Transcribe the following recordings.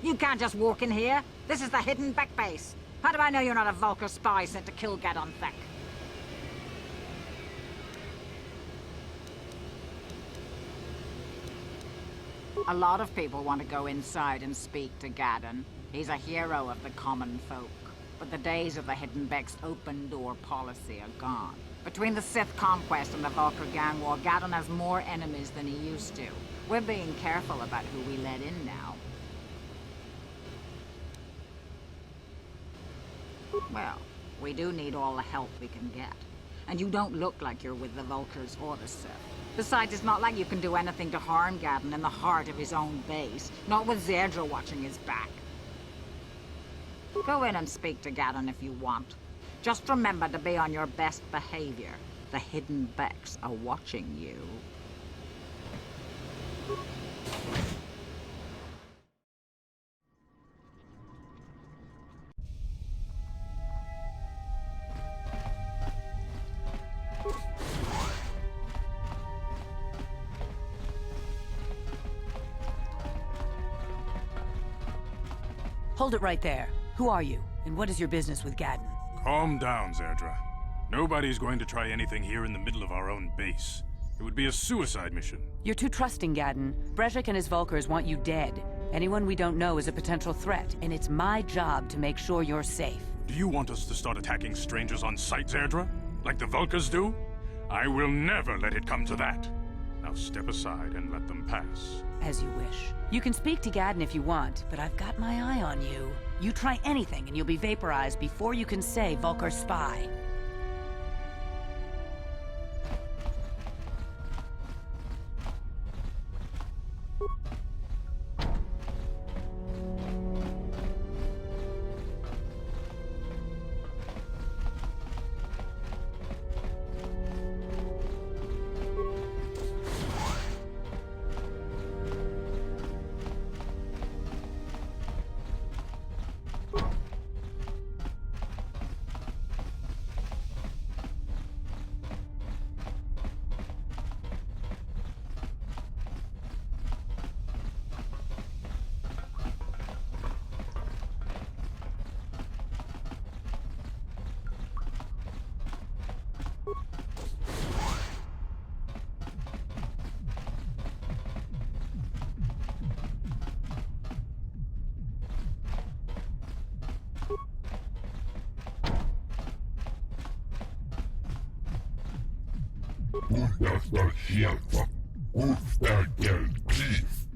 You can't just walk in here. This is the hidden back base. How do I know you're not a Vulkar spy sent to kill Gadon Thek? A lot of people want to go inside and speak to Gadon. He's a hero of the common folk. But the days of the Hidden Beck's open-door policy are gone. Between the Sith conquest and the Vulkar gang war, Gadon has more enemies than he used to. We're being careful about who we let in now. Well, we do need all the help we can get. And you don't look like you're with the Vulkars or the Sith. Besides, it's not like you can do anything to harm Gadon in the heart of his own base. Not with Zerdra watching his back. Go in and speak to Gadon if you want. Just remember to be on your best behavior. The Hidden Becks are watching you. Hold it right there. Who are you, and what is your business with Gadon? Calm down, Zerdra. Nobody's going to try anything here in the middle of our own base. It would be a suicide mission. You're too trusting, Gadon. Brezhik and his Vulkars want you dead. Anyone we don't know is a potential threat, and it's my job to make sure you're safe. Do you want us to start attacking strangers on sight, Zerdra? Like the Vulkars do? I will never let it come to that. Now step aside and let them pass. As you wish. You can speak to Gadon if you want, but I've got my eye on you. You try anything and you'll be vaporized before you can say Vulkar spy. Kundas sieltä, kustakel kiif.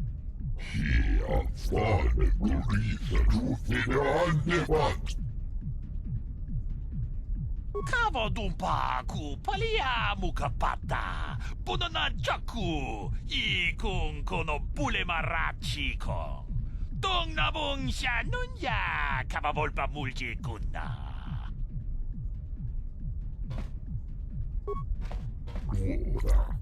Hier vorne Gurisa Rufine annevat. Kavadumpa ku paliamu kapata. Punana jaku. Ikung kono bulemarachiko. Tong nabong siya nunya. Kavavolpa multi kunna. Tuoda.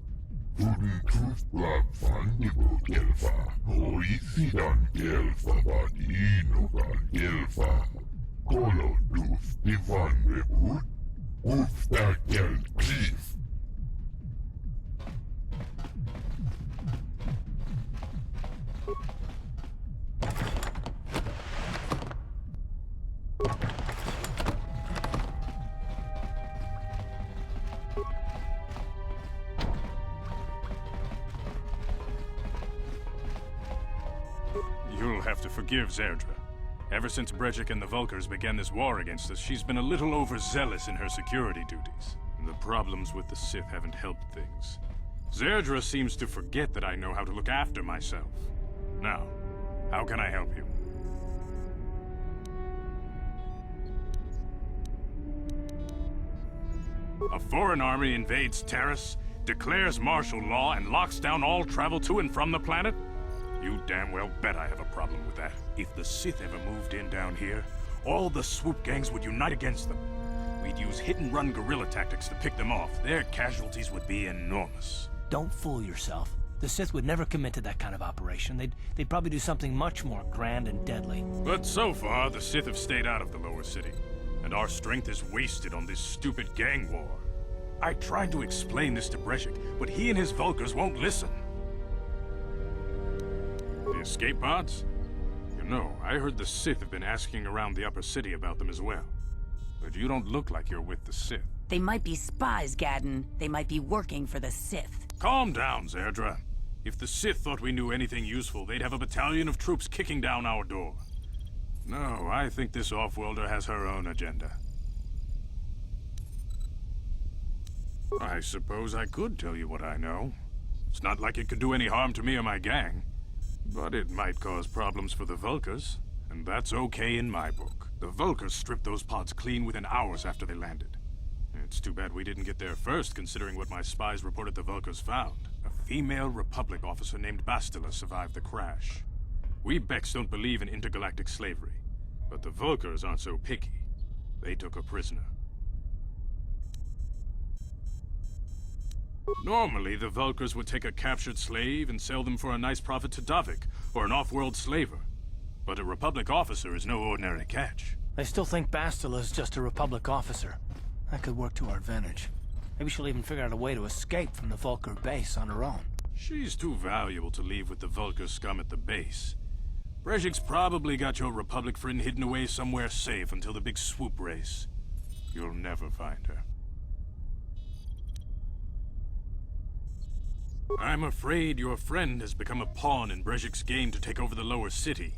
Tudin tustlaan fannibu kelfa. Oisidan kelfa vaan inukan kelfa. Kolodus divannebut. Kustakel kiif. You'll have to forgive Zerdra. Ever since Brejik and the Vulkars began this war against us, she's been a little overzealous in her security duties. And the problems with the Sith haven't helped things. Zerdra seems to forget that I know how to look after myself. Now, how can I help you? A foreign army invades Terrace, declares martial law, and locks down all travel to and from the planet? You damn well bet I have a problem with that. If the Sith ever moved in down here, all the swoop gangs would unite against them. We'd use hit-and-run guerrilla tactics to pick them off. Their casualties would be enormous. Don't fool yourself. The Sith would never commit to that kind of operation. They'd probably do something much more grand and deadly. But so far, the Sith have stayed out of the lower city. And our strength is wasted on this stupid gang war. I tried to explain this to Brejik, but he and his Vulkars won't listen. The escape pods? You No, I heard the Sith have been asking around the upper city about them as well. But you don't look like you're with the Sith. They might be spies, Gadden. They might be working for the Sith. Calm down, Zerdra. If the Sith thought we knew anything useful, they'd have a battalion of troops kicking down our door. No, I think this off-worlder has her own agenda. I suppose I could tell you what I know. It's not like it could do any harm to me or my gang. But it might cause problems for the Vulkars, and that's okay in my book. The Vulkars stripped those pods clean within hours after they landed. It's too bad we didn't get there first, considering what my spies reported the Vulkars found. A female Republic officer named Bastila survived the crash. We Becks don't believe in intergalactic slavery, but the Vulkars aren't so picky. They took a prisoner. Normally, the Vulkars would take a captured slave and sell them for a nice profit to Davik, or an off-world slaver. But a Republic officer is no ordinary catch. I still think Bastila is just a Republic officer. That could work to our advantage. Maybe she'll even figure out a way to escape from the Vulkar base on her own. She's too valuable to leave with the Vulkar scum at the base. Brejik's probably got your Republic friend hidden away somewhere safe until the big swoop race. You'll never find her. I'm afraid your friend has become a pawn in Brejik's game to take over the lower city.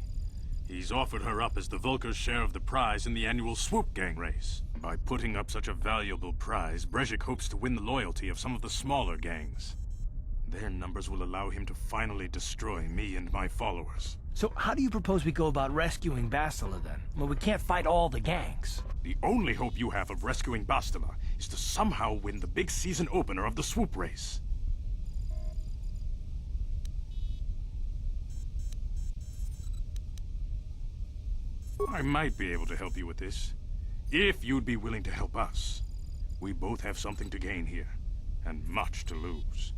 He's offered her up as the Vulkar's share of the prize in the annual Swoop Gang race. By putting up such a valuable prize, Brejik hopes to win the loyalty of some of the smaller gangs. Their numbers will allow him to finally destroy me and my followers. So how do you propose we go about rescuing Bastila then? Well, we can't fight all the gangs. The only hope you have of rescuing Bastila is to somehow win the big season opener of the Swoop race. I might be able to help you with this, if you'd be willing to help us. We both have something to gain here, and much to lose.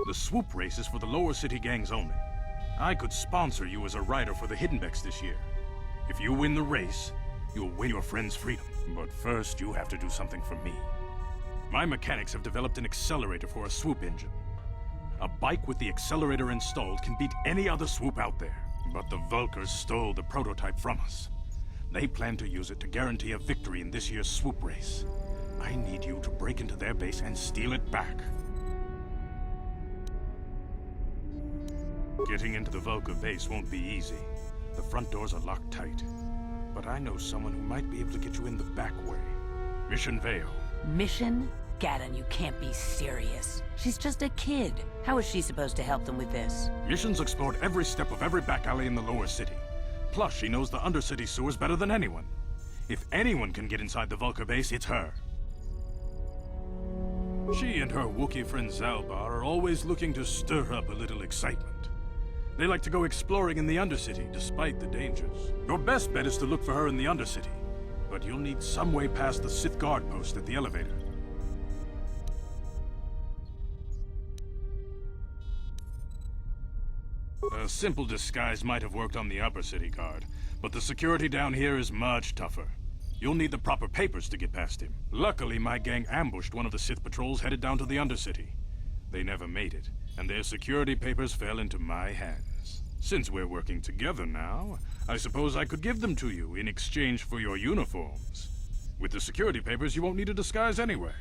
The swoop race is for the lower city gangs only. I could sponsor you as a rider for the Hiddenbecks this year. If you win the race, you'll win your friend's freedom. But first, you have to do something for me. My mechanics have developed an accelerator for a swoop engine. A bike with the accelerator installed can beat any other swoop out there. But the Vulkars stole the prototype from us. They plan to use it to guarantee a victory in this year's swoop race. I need you to break into their base and steal it back. Getting into the Vulkar base won't be easy. The front doors are locked tight. But I know someone who might be able to get you in the back way. Mission Vale. Mission? Gadden, you can't be serious. She's just a kid. How is she supposed to help them with this? Mission's explored every step of every back alley in the lower city. Plus, she knows the undercity sewers better than anyone. If anyone can get inside the Vulkar base, it's her. She and her Wookiee friend Zalbar are always looking to stir up a little excitement. They like to go exploring in the Undercity, despite the dangers. Your best bet is to look for her in the Undercity, but you'll need some way past the Sith guard post at the elevator. A simple disguise might have worked on the upper city guard, but the security down here is much tougher. You'll need the proper papers to get past him. Luckily, my gang ambushed one of the Sith patrols headed down to the Undercity. They never made it, and their security papers fell into my hands. Since we're working together now, I suppose I could give them to you in exchange for your uniforms. With the security papers, you won't need a disguise anyway.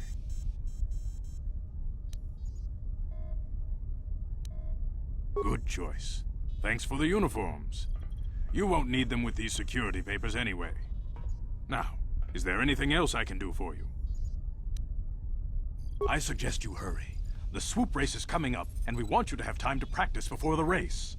Good choice. Thanks for the uniforms. You won't need them with these security papers anyway. Now, is there anything else I can do for you? I suggest you hurry. The swoop race is coming up, and we want you to have time to practice before the race.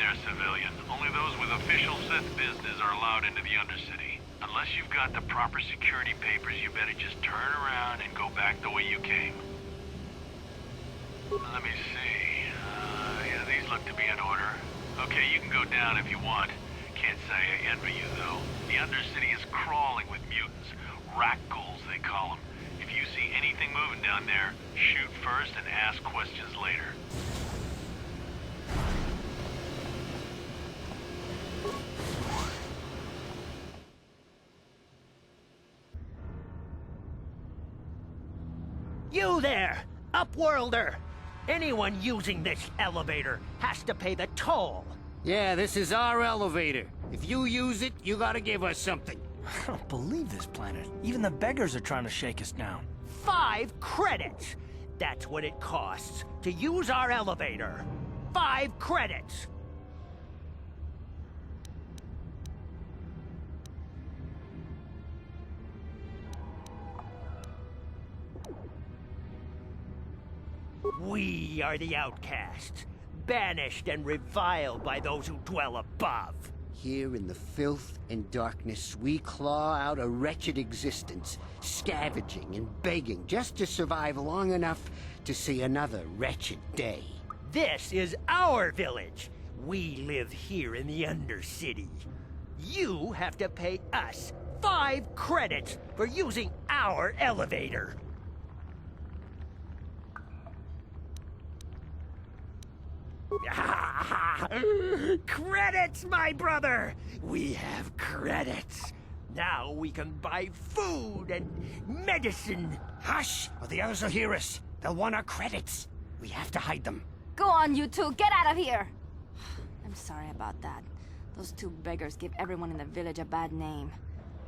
there, civilian. Only those with official Sith business are allowed into the Undercity. Unless you've got the proper security papers, you better just turn around and go back the way you came. Let me see. Yeah, these look to be in order. Okay, you can go down if you want. Can't say I envy you, though. The Undercity is crawling with mutants. Rat ghouls, they call them. If you see anything moving down there, shoot first and ask questions later. You there, Upworlder! Anyone using this elevator has to pay the toll. Yeah, this is our elevator. If you use it, you gotta give us something. I don't believe this planet. Even the beggars are trying to shake us down. 5 credits! That's what it costs to use our elevator. 5 credits! We are the outcasts, banished and reviled by those who dwell above. Here in the filth and darkness, we claw out a wretched existence, scavenging and begging just to survive long enough to see another wretched day. This is our village. We live here in the Undercity. You have to pay us 5 credits for using our elevator. Credits, my brother! We have credits. Now we can buy food and medicine. Hush, or the others will hear us. They'll want our credits. We have to hide them. Go on, you two. Get out of here! I'm sorry about that. Those 2 beggars give everyone in the village a bad name.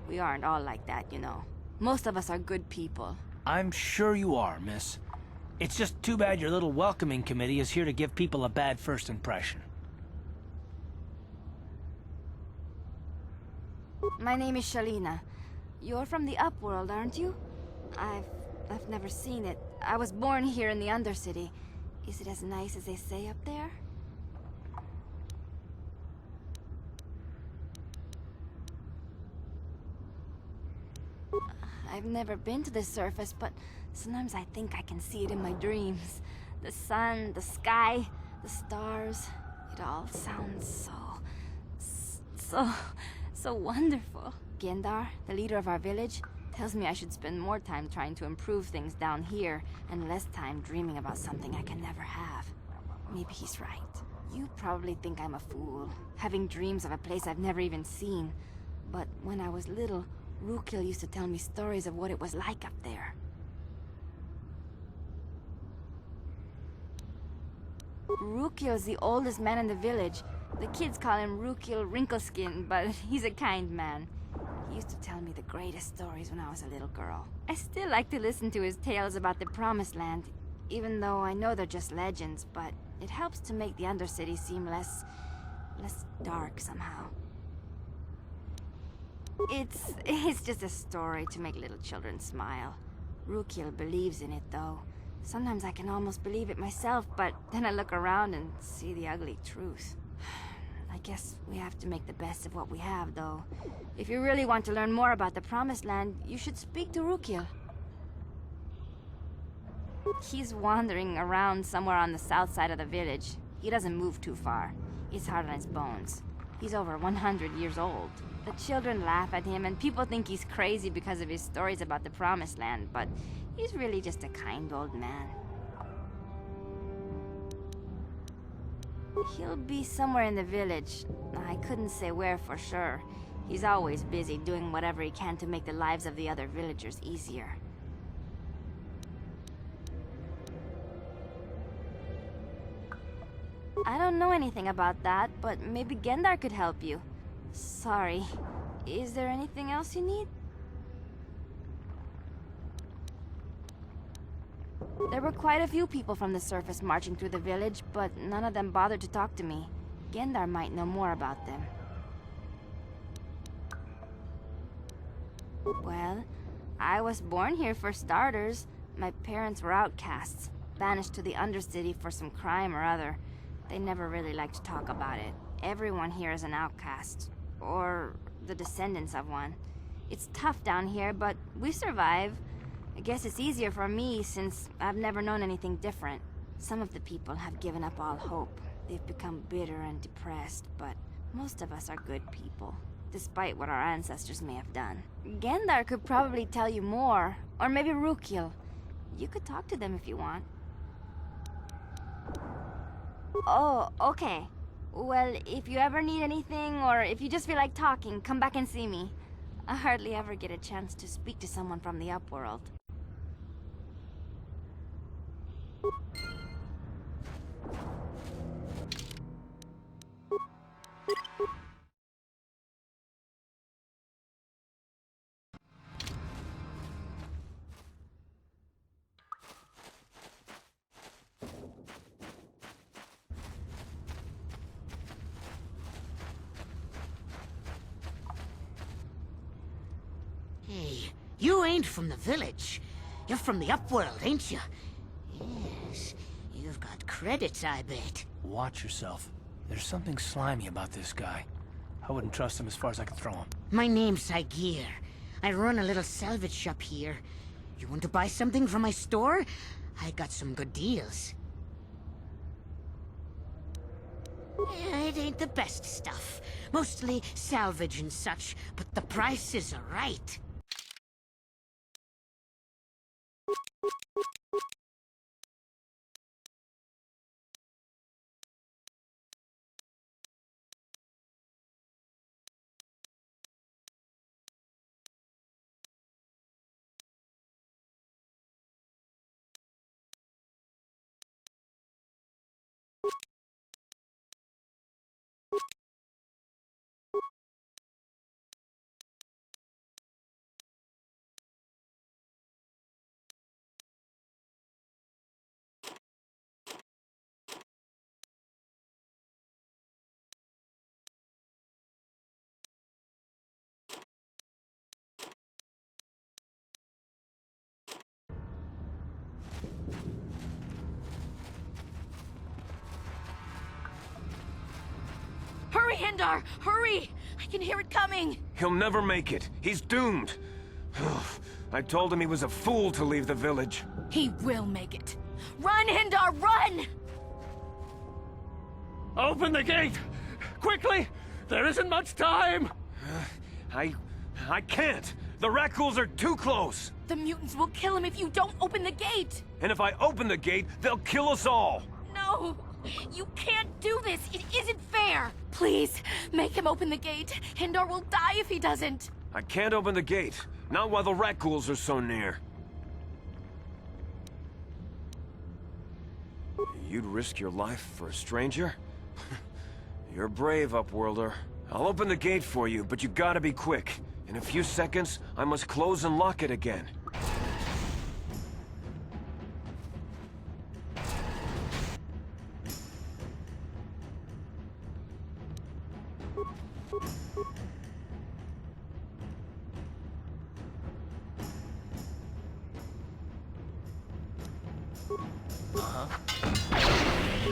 We aren't all like that, you know. Most of us are good people. I'm sure you are, miss. It's just too bad your little welcoming committee is here to give people a bad first impression. My name is Shalina. You're from the Upworld, aren't you? I've never seen it. I was born here in the Undercity. Is it as nice as they say up there? I've never been to the surface, but sometimes I think I can see it in my dreams. The sun, the sky, the stars. It all sounds so wonderful. Gendar, the leader of our village, tells me I should spend more time trying to improve things down here and less time dreaming about something I can never have. Maybe he's right. You probably think I'm a fool, having dreams of a place I've never even seen. But when I was little, Rukil used to tell me stories of what it was like up there. Rukil's the oldest man in the village. The kids call him Rukil Wrinkleskin, but he's a kind man. He used to tell me the greatest stories when I was a little girl. I still like to listen to his tales about the Promised Land, even though I know they're just legends, but it helps to make the Undercity seem less dark somehow. It's just a story to make little children smile. Rukil believes in it, though. Sometimes I can almost believe it myself, but then I look around and see the ugly truth. I guess we have to make the best of what we have, though. If you really want to learn more about the Promised Land, you should speak to Rukil. He's wandering around somewhere on the south side of the village. He doesn't move too far. He's hard on his bones. He's over 100 years old. The children laugh at him, and people think he's crazy because of his stories about the Promised Land, but he's really just a kind old man. He'll be somewhere in the village. I couldn't say where for sure. He's always busy doing whatever he can to make the lives of the other villagers easier. I don't know anything about that, but maybe Gendar could help you. Sorry. Is there anything else you need? There were quite a few people from the surface marching through the village, but none of them bothered to talk to me. Gendar might know more about them. Well, I was born here for starters. My parents were outcasts, banished to the Undercity for some crime or other. They never really liked to talk about it. Everyone here is an outcast. Or the descendants of one. It's tough down here, but we survive. I guess it's easier for me since I've never known anything different. Some of the people have given up all hope. They've become bitter and depressed, but most of us are good people, despite what our ancestors may have done. Gendar could probably tell you more, or maybe Rukiel. You could talk to them if you want. Oh, okay. Well, if you ever need anything, or if you just feel like talking, come back and see me. I hardly ever get a chance to speak to someone from the Upworld. Hey, you ain't from the village. You're from the Upworld, ain't you? Yes, you've got credits, I bet. Watch yourself. There's something slimy about this guy. I wouldn't trust him as far as I could throw him. My name's Saigir. I run a little salvage shop here. You want to buy something from my store? I got some good deals. Yeah, it ain't the best stuff. Mostly salvage and such, but the prices are right. Hurry, Hindar! Hurry! I can hear it coming! He'll never make it. He's doomed. I told him he was a fool to leave the village. He will make it. Run, Hindar, run! Open the gate! Quickly! There isn't much time! I can't. The Rakghouls are too close. The mutants will kill him if you don't open the gate! And if I open the gate, they'll kill us all. No! You can't do this! It isn't fair! Please, make him open the gate. Hindar will die if he doesn't. I can't open the gate. Not while the Rakghouls are so near. You'd risk your life for a stranger? You're brave, Upworlder. I'll open the gate for you, but you gotta be quick. In a few seconds, I must close and lock it again.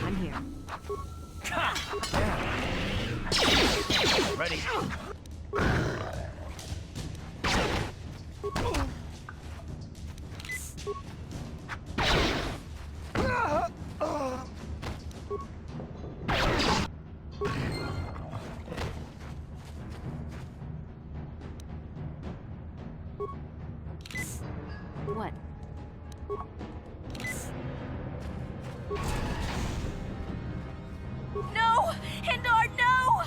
I'm here. Ready? What? No! Hindar, no!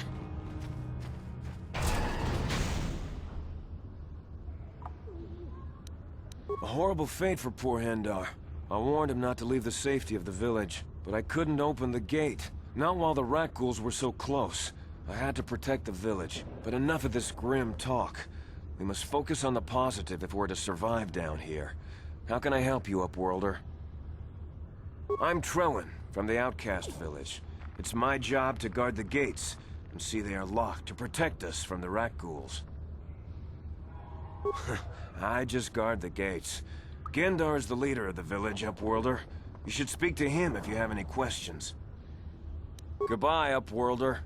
A horrible fate for poor Hendar. I warned him not to leave the safety of the village, but I couldn't open the gate. Not while the Rakghouls were so close. I had to protect the village, but enough of this grim talk. We must focus on the positive if we're to survive down here. How can I help you, Upworlder? I'm Trellin, from the Outcast Village. It's my job to guard the gates, and see they are locked to protect us from the Rakghouls. I just guard the gates. Gendar's the leader of the village, Upworlder. You should speak to him if you have any questions. Goodbye, Upworlder.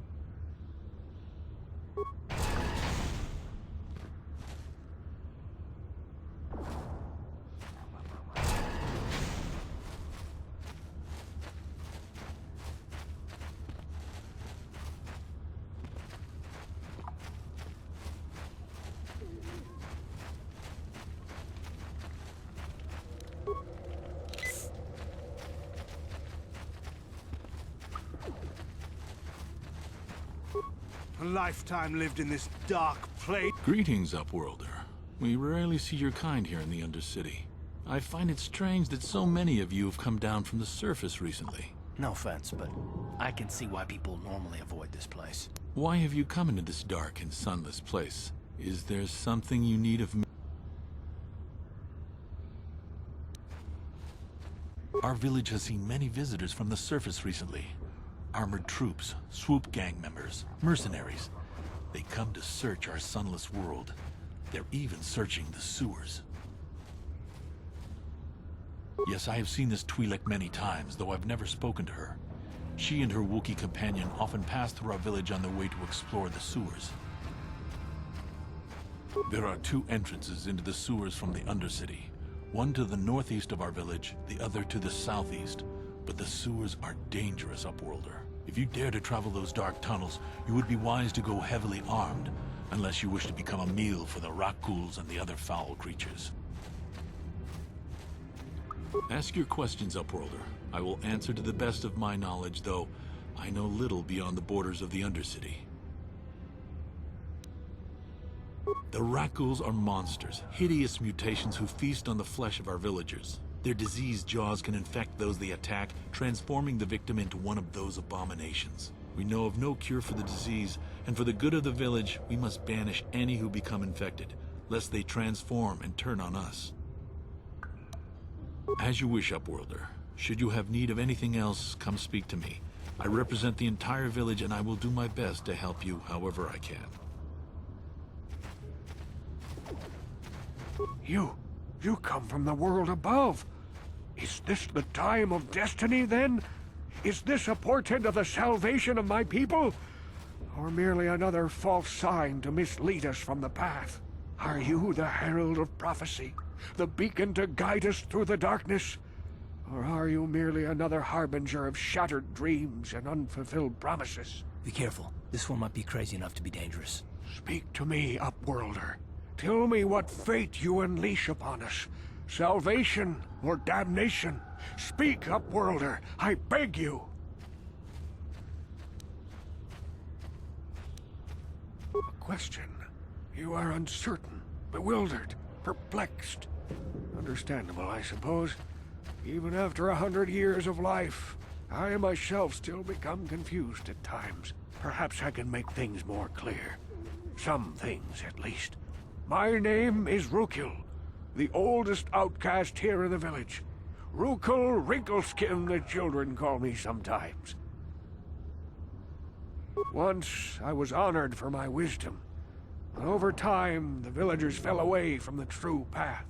A lifetime lived in this dark place. Greetings, Upworlder. We rarely see your kind here in the Undercity. I find it strange that so many of you have come down from the surface recently. No offense, but I can see why people normally avoid this place. Why have you come into this dark and sunless place? Is there something you need of me? Our village has seen many visitors from the surface recently. Armored troops, swoop gang members, mercenaries. They come to search our sunless world. They're even searching the sewers. Yes, I have seen this Twi'lek many times, though I've never spoken to her. She and her Wookiee companion often pass through our village on their way to explore the sewers. There are two entrances into the sewers from the Undercity. One to the northeast of our village, the other to the southeast. But the sewers are dangerous, Upworlder. If you dare to travel those dark tunnels, you would be wise to go heavily armed, unless you wish to become a meal for the Rakghouls and the other foul creatures. Ask your questions, Upworlder. I will answer to the best of my knowledge, though I know little beyond the borders of the Undercity. The Rakghouls are monsters, hideous mutations who feast on the flesh of our villagers. Their diseased jaws can infect those they attack, transforming the victim into one of those abominations. We know of no cure for the disease, and for the good of the village, we must banish any who become infected, lest they transform and turn on us. As you wish, Upworlder. Should you have need of anything else, come speak to me. I represent the entire village, and I will do my best to help you however I can. You come from the world above. Is this the time of destiny, then? Is this a portent of the salvation of my people? Or merely another false sign to mislead us from the path? Are you the herald of prophecy? The beacon to guide us through the darkness? Or are you merely another harbinger of shattered dreams and unfulfilled promises? Be careful. This one might be crazy enough to be dangerous. Speak to me, Upworlder. Tell me what fate you unleash upon us. Salvation or damnation? Speak, Upworlder, I beg you! A question. You are uncertain, bewildered, perplexed. Understandable, I suppose. Even after 100 years of life, I myself still become confused at times. Perhaps I can make things more clear. Some things, at least. My name is Rukil, the oldest outcast here in the village. Rukil Wrinkleskin, the children call me sometimes. Once I was honored for my wisdom, but over time the villagers fell away from the true path.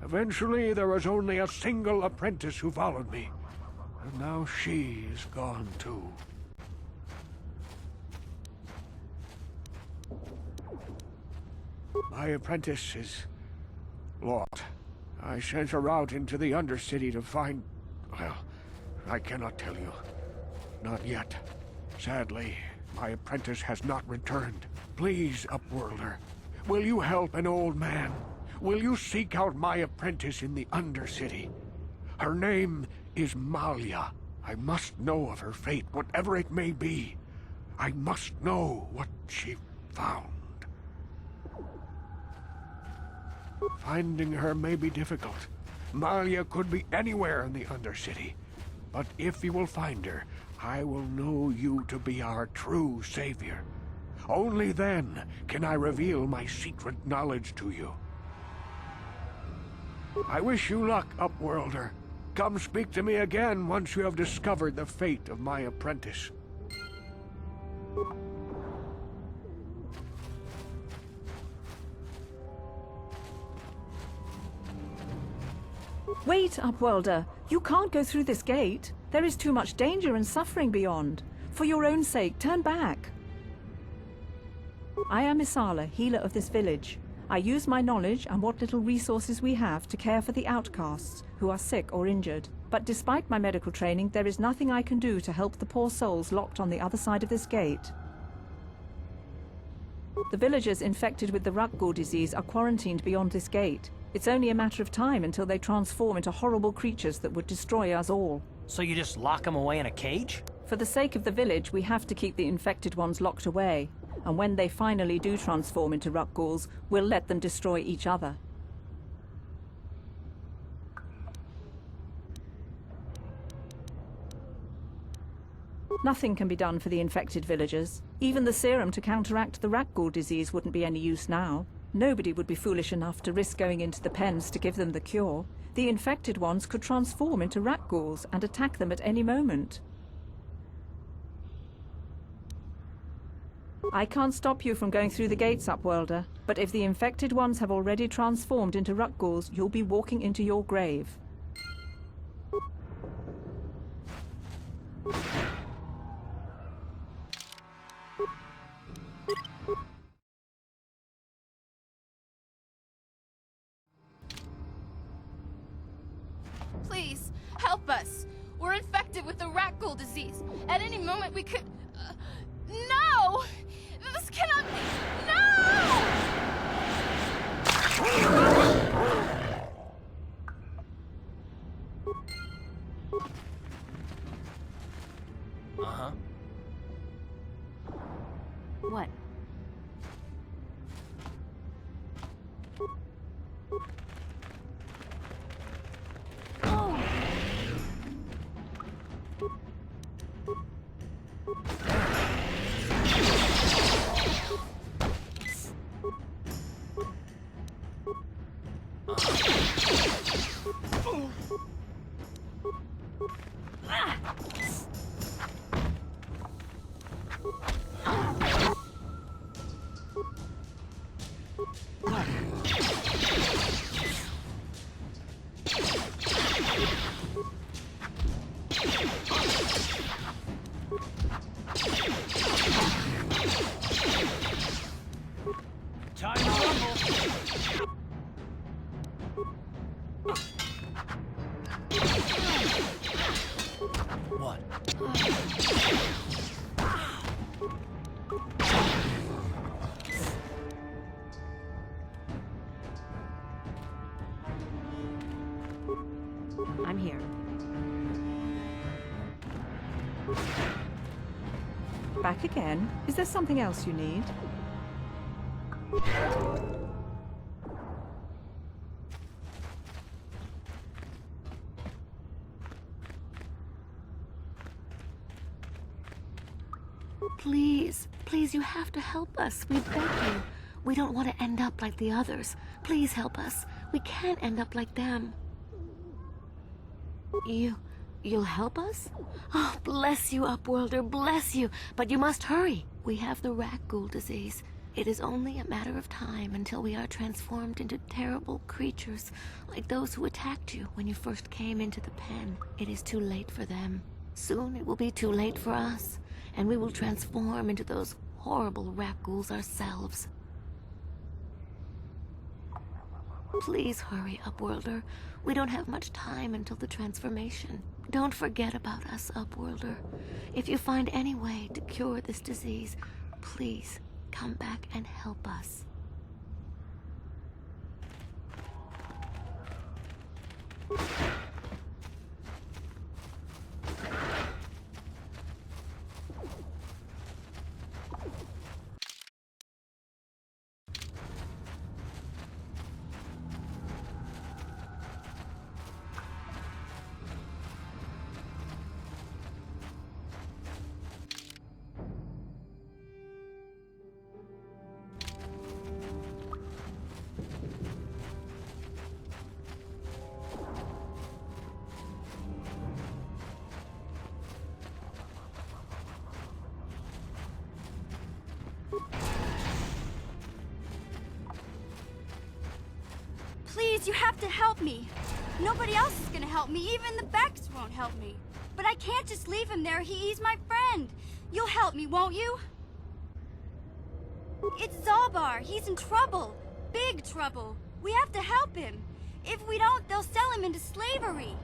Eventually there was only a single apprentice who followed me, and now she is gone too. My apprentice is lost. I sent her out into the Undercity to find... well, I cannot tell you. Not yet. Sadly, my apprentice has not returned. Please, Upworlder, will you help an old man? Will you seek out my apprentice in the Undercity? Her name is Malia. I must know of her fate, whatever it may be. I must know what she found. Finding her may be difficult. Malia could be anywhere in the Undercity. But if you will find her, I will know you to be our true savior. Only then can I reveal my secret knowledge to you. I wish you luck, Upworlder. Come speak to me again once you have discovered the fate of my apprentice. Wait, Upworlder. You can't go through this gate. There is too much danger and suffering beyond. For your own sake, turn back. I am Isala, healer of this village. I use my knowledge and what little resources we have to care for the outcasts who are sick or injured. But despite my medical training, there is nothing I can do to help the poor souls locked on the other side of this gate. The villagers infected with the Rakghoul disease are quarantined beyond this gate. It's only a matter of time until they transform into horrible creatures that would destroy us all. So you just lock them away in a cage? For the sake of the village, we have to keep the infected ones locked away. and when they finally do transform into ruck ghouls, we'll let them destroy each other. Nothing can be done for the infected villagers. Even the serum to counteract the rat ghoul disease wouldn't be any use now. Nobody would be foolish enough to risk going into the pens to give them the cure. The infected ones could transform into rat ghouls and attack them at any moment. I can't stop you from going through the gates, Upworlder, but if the infected ones have already transformed into rat ghouls, you'll be walking into your grave. Please, help us. We're infected with the rat ghoul disease. At any moment we could... no! This cannot be... No! Uh-huh. What? Time to rumble. What? I'm here. Back again? Is there something else you need? Please, please, you have to help us. We beg you. We don't want to end up like the others. Please help us. We can't end up like them. You'll help us? Oh, bless you, Upworlder, bless you. But you must hurry. We have the rat ghoul disease. It is only a matter of time until we are transformed into terrible creatures, like those who attacked you when you first came into the pen. It is too late for them. Soon it will be too late for us, and we will transform into those horrible rat ghouls ourselves. Please hurry, Upworlder. We don't have much time until the transformation. Don't forget about us, Upworlder. If you find any way to cure this disease, please come back and help us. Please, you have to help me. Nobody else is gonna help me. Even the Becks won't help me. But I can't just leave him there. He's my friend. You'll help me, won't you? It's Zalbar. He's in trouble. Big trouble. We have to help him. If we don't, they'll sell him into slavery.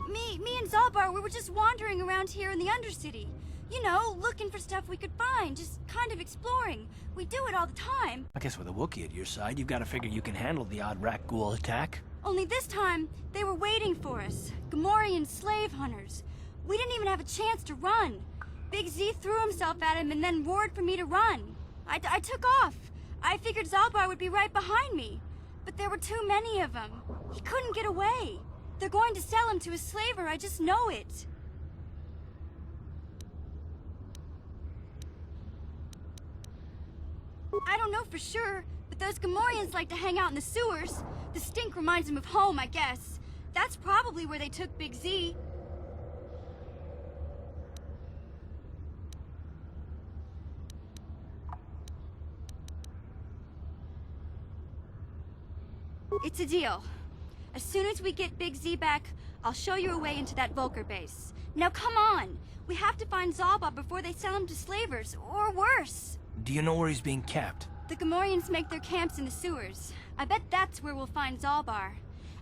Me and Zalbar, we were just wandering around here in the Undercity. You know, looking for stuff we could find, just kind of exploring. We do it all the time. I guess with a Wookiee at your side, you've got to figure you can handle the odd rat ghoul attack. Only this time, they were waiting for us. Gamorrean slave hunters. We didn't even have a chance to run. Big Z threw himself at him and then roared for me to run. I took off. I figured Zalbar would be right behind me. But there were too many of them. He couldn't get away. They're going to sell him to a slaver, I just know it. I don't know for sure, but those Gamorreans like to hang out in the sewers. The stink reminds them of home, I guess. That's probably where they took Big Z. It's a deal. As soon as we get Big Z back, I'll show you a way into that Volker base. Now come on! We have to find Zalbar before they sell him to slavers, or worse. Do you know where he's being kept? The Gamorreans make their camps in the sewers. I bet that's where we'll find Zalbar.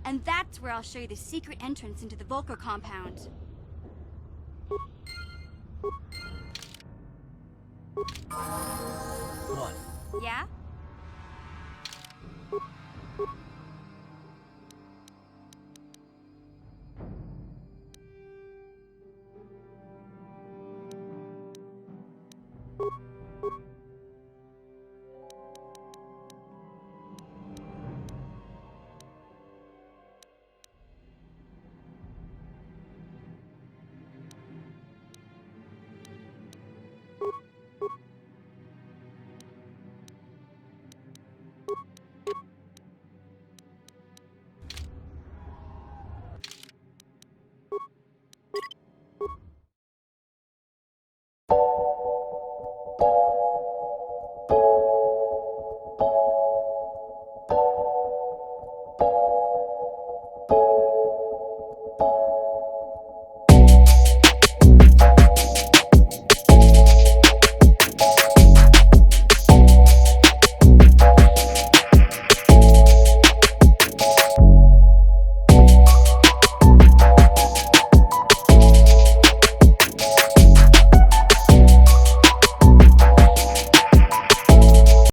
And that's where I'll show you the secret entrance into the Volker compound. What? Yeah?